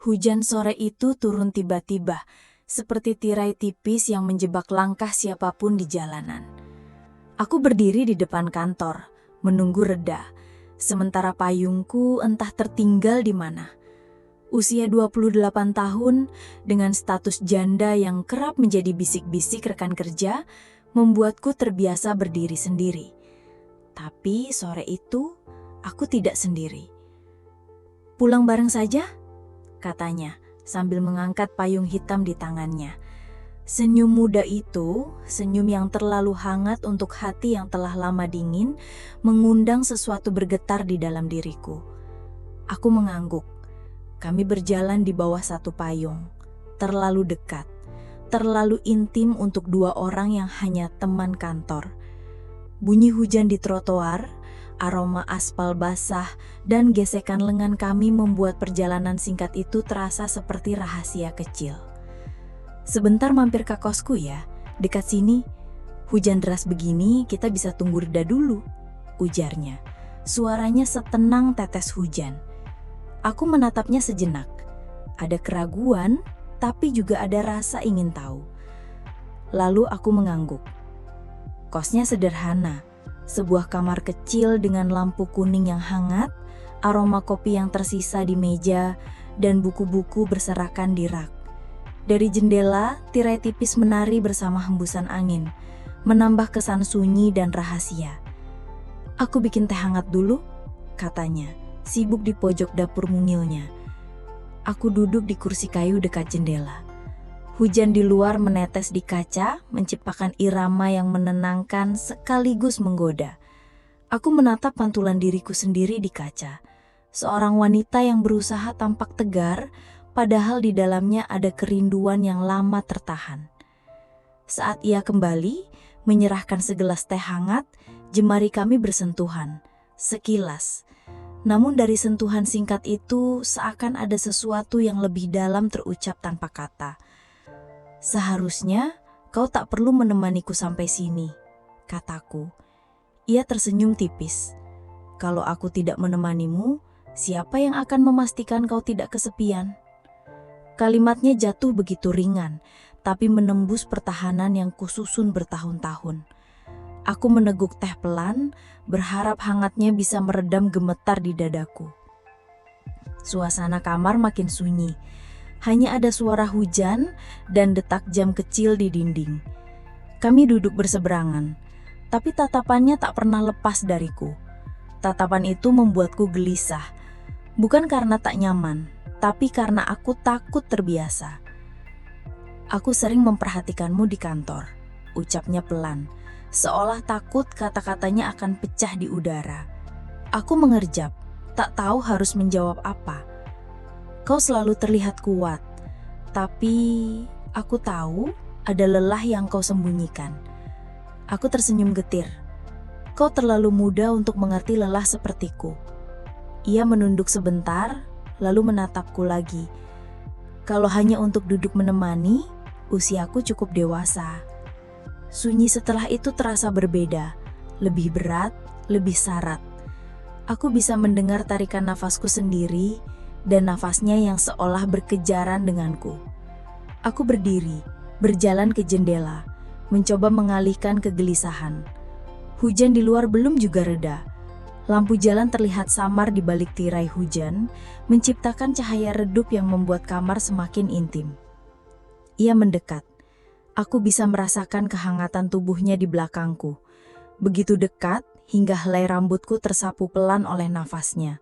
Hujan sore itu turun tiba-tiba, seperti tirai tipis yang menjebak langkah siapapun di jalanan. Aku berdiri di depan kantor, menunggu reda, sementara payungku entah tertinggal di mana. Usia 28 tahun, dengan status janda yang kerap menjadi bisik-bisik rekan kerja, membuatku terbiasa berdiri sendiri. Tapi sore itu, aku tidak sendiri. "Pulang bareng saja?" katanya, sambil mengangkat payung hitam di tangannya. Senyum muda itu, senyum yang terlalu hangat untuk hati yang telah lama dingin, mengundang sesuatu bergetar di dalam diriku. Aku mengangguk. Kami berjalan di bawah satu payung, terlalu dekat, terlalu intim untuk dua orang yang hanya teman kantor. Bunyi hujan di trotoar, aroma aspal basah, dan gesekan lengan kami membuat perjalanan singkat itu terasa seperti rahasia kecil. "Sebentar mampir ke kosku ya, dekat sini. Hujan deras begini kita bisa tunggu reda dulu," ujarnya. Suaranya setenang tetes hujan. Aku menatapnya sejenak. Ada keraguan, tapi juga ada rasa ingin tahu. Lalu aku mengangguk. Kosnya sederhana. Sebuah kamar kecil dengan lampu kuning yang hangat, aroma kopi yang tersisa di meja, dan buku-buku berserakan di rak. Dari jendela, tirai tipis menari bersama hembusan angin, menambah kesan sunyi dan rahasia. "Aku bikin teh hangat dulu," katanya, sibuk di pojok dapur mungilnya. Aku duduk di kursi kayu dekat jendela. Hujan di luar menetes di kaca, menciptakan irama yang menenangkan sekaligus menggoda. Aku menatap pantulan diriku sendiri di kaca. Seorang wanita yang berusaha tampak tegar, padahal di dalamnya ada kerinduan yang lama tertahan. Saat ia kembali, menyerahkan segelas teh hangat, jemari kami bersentuhan. Sekilas. Namun dari sentuhan singkat itu, seakan ada sesuatu yang lebih dalam terucap tanpa kata. "Seharusnya kau tak perlu menemaniku sampai sini," kataku. Ia tersenyum tipis. "Kalau aku tidak menemanimu, siapa yang akan memastikan kau tidak kesepian?" Kalimatnya jatuh begitu ringan, tapi menembus pertahanan yang kususun bertahun-tahun. Aku meneguk teh pelan, berharap hangatnya bisa meredam gemetar di dadaku. Suasana kamar makin sunyi. Hanya ada suara hujan dan detak jam kecil di dinding. Kami duduk berseberangan, tapi tatapannya tak pernah lepas dariku. Tatapan itu membuatku gelisah, bukan karena tak nyaman, tapi karena aku takut terbiasa. "Aku sering memperhatikanmu di kantor," ucapnya pelan, seolah takut kata-katanya akan pecah di udara. Aku mengerjap, tak tahu harus menjawab apa. "Kau selalu terlihat kuat, tapi aku tahu ada lelah yang kau sembunyikan." Aku tersenyum getir. "Kau terlalu muda untuk mengerti lelah sepertiku." Ia menunduk sebentar, lalu menatapku lagi. "Kalau hanya untuk duduk menemani, usiaku cukup dewasa." Sunyi setelah itu terasa berbeda, lebih berat, lebih sarat. Aku bisa mendengar tarikan nafasku sendiri, dan nafasnya yang seolah berkejaran denganku. Aku berdiri, berjalan ke jendela, mencoba mengalihkan kegelisahan. Hujan di luar belum juga reda. Lampu jalan terlihat samar di balik tirai hujan, menciptakan cahaya redup yang membuat kamar semakin intim. Ia mendekat. Aku bisa merasakan kehangatan tubuhnya di belakangku. Begitu dekat, hingga helai rambutku tersapu pelan oleh nafasnya.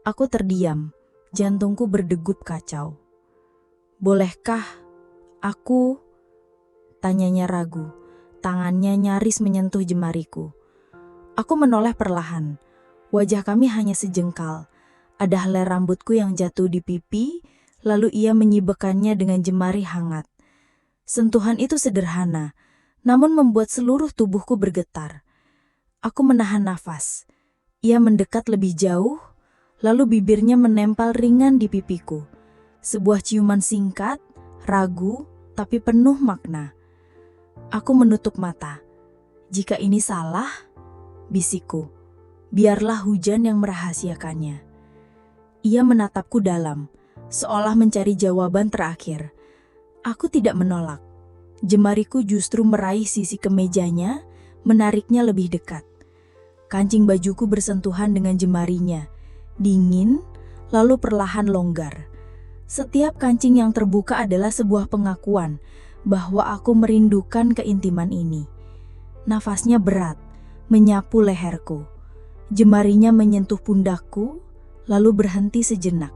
Aku terdiam. Jantungku berdegup kacau. "Bolehkah aku?" tanyanya ragu. Tangannya nyaris menyentuh jemariku. Aku menoleh perlahan. Wajah kami hanya sejengkal. Ada helai rambutku yang jatuh di pipi, lalu ia menyibakkannya dengan jemari hangat. Sentuhan itu sederhana, namun membuat seluruh tubuhku bergetar. Aku menahan nafas. Ia mendekat lebih jauh, lalu bibirnya menempel ringan di pipiku. Sebuah ciuman singkat, ragu, tapi penuh makna. Aku menutup mata. "Jika ini salah," bisikku, "biarlah hujan yang merahasiakannya." Ia menatapku dalam, seolah mencari jawaban terakhir. Aku tidak menolak. Jemariku justru meraih sisi kemejanya, menariknya lebih dekat. Kancing bajuku bersentuhan dengan jemarinya, dingin, lalu perlahan longgar. Setiap kancing yang terbuka adalah sebuah pengakuan bahwa aku merindukan keintiman ini. Nafasnya berat, menyapu leherku. Jemarinya menyentuh pundakku, lalu berhenti sejenak,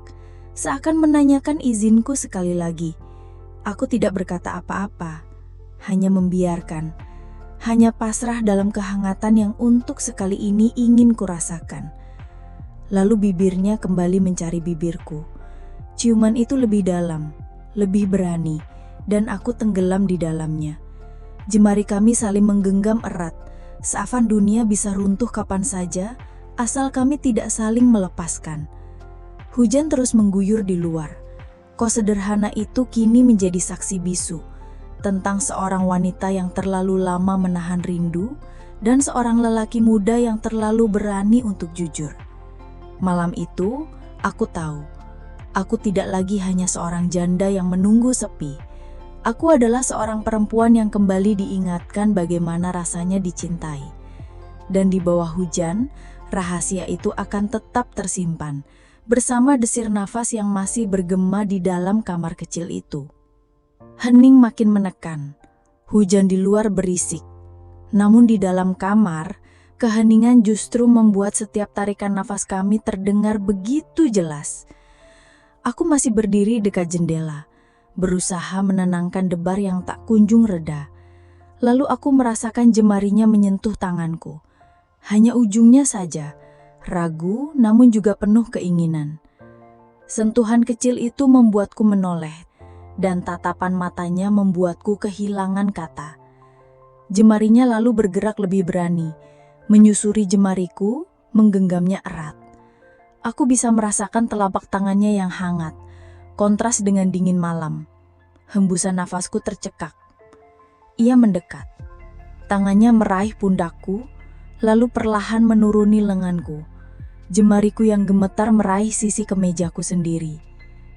seakan menanyakan izinku sekali lagi. Aku tidak berkata apa-apa, hanya membiarkan, hanya pasrah dalam kehangatan yang untuk sekali ini ingin kurasakan. Lalu bibirnya kembali mencari bibirku. Ciuman itu lebih dalam, lebih berani, dan aku tenggelam di dalamnya. Jemari kami saling menggenggam erat, seakan dunia bisa runtuh kapan saja, asal kami tidak saling melepaskan. Hujan terus mengguyur di luar. Kos sederhana itu kini menjadi saksi bisu tentang seorang wanita yang terlalu lama menahan rindu dan seorang lelaki muda yang terlalu berani untuk jujur. Malam itu, aku tahu, aku tidak lagi hanya seorang janda yang menunggu sepi. Aku adalah seorang perempuan yang kembali diingatkan bagaimana rasanya dicintai. Dan di bawah hujan, rahasia itu akan tetap tersimpan, bersama desir nafas yang masih bergema di dalam kamar kecil itu. Hening makin menekan, hujan di luar berisik. Namun di dalam kamar, keheningan justru membuat setiap tarikan nafas kami terdengar begitu jelas. Aku masih berdiri dekat jendela, berusaha menenangkan debar yang tak kunjung reda. Lalu aku merasakan jemarinya menyentuh tanganku. Hanya ujungnya saja, ragu namun juga penuh keinginan. Sentuhan kecil itu membuatku menoleh, dan tatapan matanya membuatku kehilangan kata. Jemarinya lalu bergerak lebih berani, menyusuri jemariku, menggenggamnya erat. Aku bisa merasakan telapak tangannya yang hangat, kontras dengan dingin malam. Hembusan nafasku tercekak. Ia mendekat. Tangannya meraih pundakku, lalu perlahan menuruni lenganku. Jemariku yang gemetar meraih sisi kemejaku sendiri.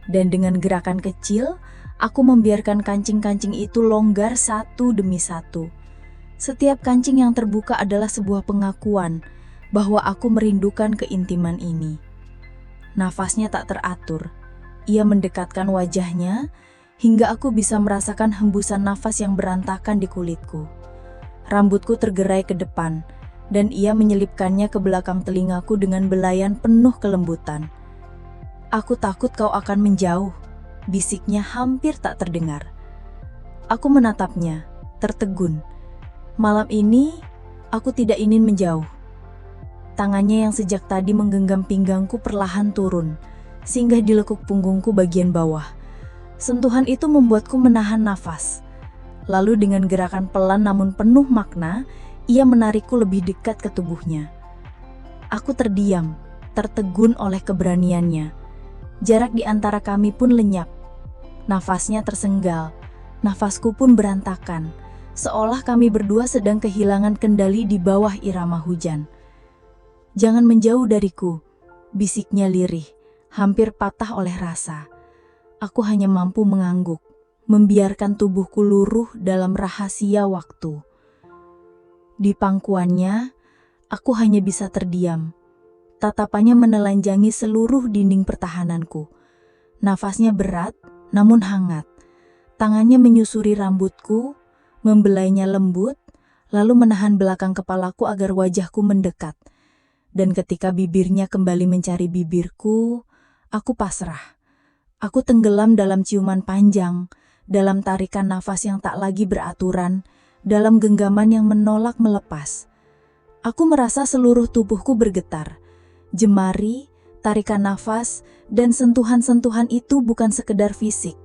Dan dengan gerakan kecil, aku membiarkan kancing-kancing itu longgar satu demi satu. Setiap kancing yang terbuka adalah sebuah pengakuan bahwa aku merindukan keintiman ini. Nafasnya tak teratur. Ia mendekatkan wajahnya hingga aku bisa merasakan hembusan nafas yang berantakan di kulitku. Rambutku tergerai ke depan dan ia menyelipkannya ke belakang telingaku dengan belayan penuh kelembutan. "Aku takut kau akan menjauh," bisiknya hampir tak terdengar. Aku menatapnya, tertegun. Malam ini, aku tidak ingin menjauh. Tangannya yang sejak tadi menggenggam pinggangku perlahan turun, singgah di lekuk punggungku bagian bawah. Sentuhan itu membuatku menahan nafas. Lalu dengan gerakan pelan namun penuh makna, ia menarikku lebih dekat ke tubuhnya. Aku terdiam, tertegun oleh keberaniannya. Jarak di antara kami pun lenyap. Nafasnya tersenggal, nafasku pun berantakan, seolah kami berdua sedang kehilangan kendali di bawah irama hujan. "Jangan menjauh dariku," bisiknya lirih, hampir patah oleh rasa. Aku hanya mampu mengangguk, membiarkan tubuhku luruh dalam rahasia waktu. Di pangkuannya, aku hanya bisa terdiam. Tatapannya menelanjangi seluruh dinding pertahananku. Nafasnya berat, namun hangat. Tangannya menyusuri rambutku, membelainya lembut, lalu menahan belakang kepalaku agar wajahku mendekat. Dan ketika bibirnya kembali mencari bibirku, aku pasrah. Aku tenggelam dalam ciuman panjang, dalam tarikan nafas yang tak lagi beraturan, dalam genggaman yang menolak melepas. Aku merasa seluruh tubuhku bergetar. Jemari, tarikan nafas, dan sentuhan-sentuhan itu bukan sekedar fisik.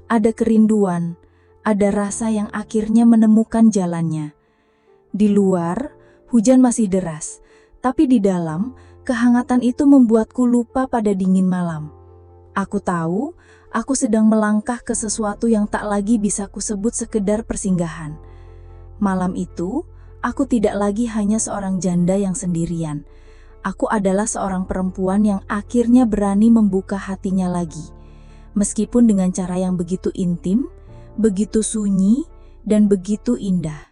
Ada kerinduan, ada rasa yang akhirnya menemukan jalannya. Di luar, hujan masih deras, tapi di dalam, kehangatan itu membuatku lupa pada dingin malam. Aku tahu, aku sedang melangkah ke sesuatu yang tak lagi bisa kusebut sekedar persinggahan. Malam itu, aku tidak lagi hanya seorang janda yang sendirian. Aku adalah seorang perempuan yang akhirnya berani membuka hatinya lagi. meskipun dengan cara yang begitu intim, begitu sunyi, dan begitu indah.